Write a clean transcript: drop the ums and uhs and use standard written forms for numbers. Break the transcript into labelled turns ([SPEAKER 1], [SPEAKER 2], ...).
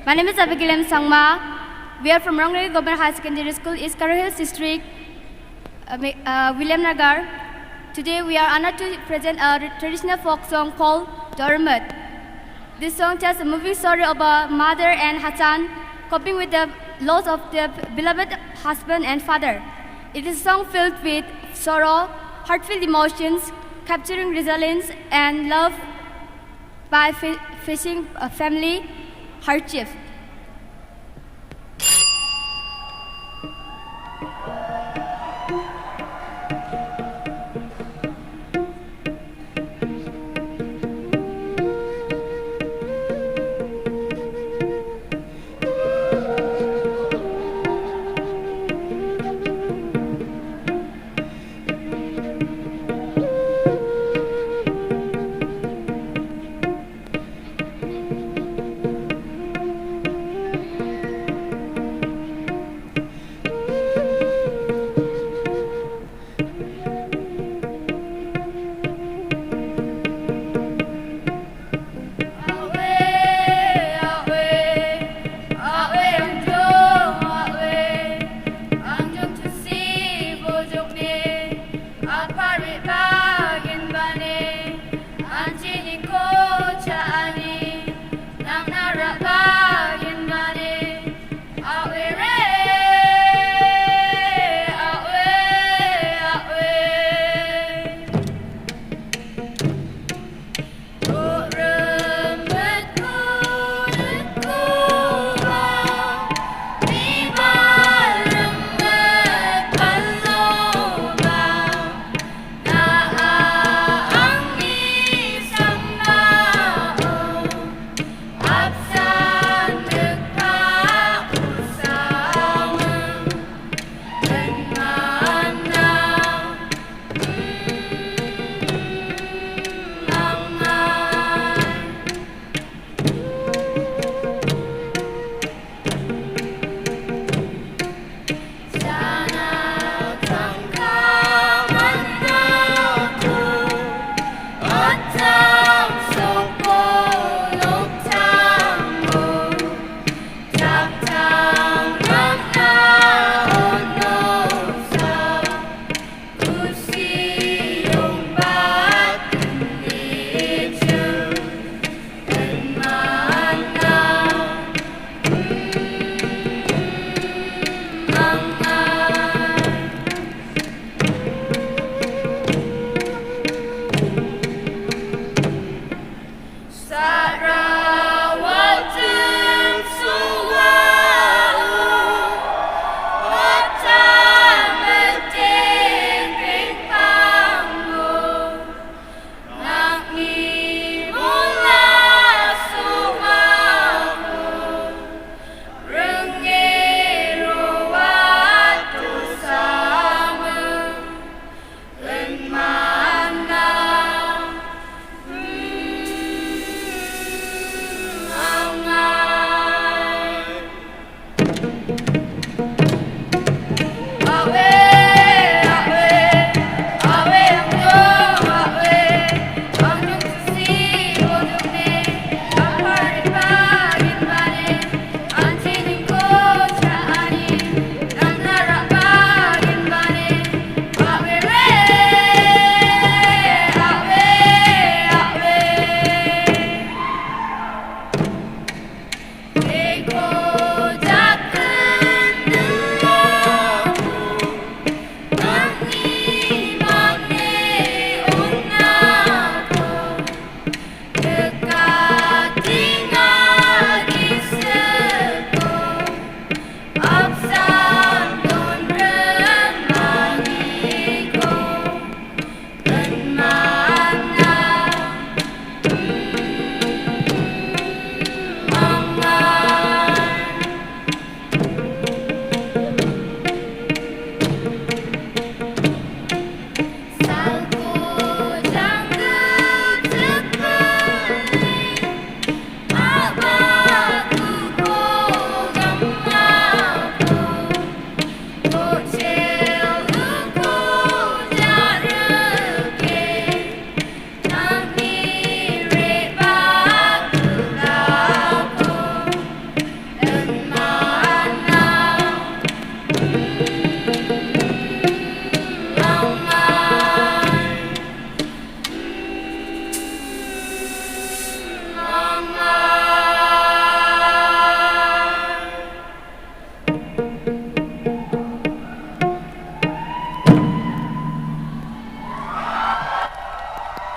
[SPEAKER 1] My name is Eghd Samla. We are from Rongri Government High Secondary School, East Karo Hills District, William Nagar. Today we are honored to present a traditional folk song called Dormut. This song tells a moving story of a mother and her son coping with the loss of their beloved husband and father. It is a song filled with sorrow, heartfelt emotions, capturing resilience and love by facing family hardships.
[SPEAKER 2] Bye.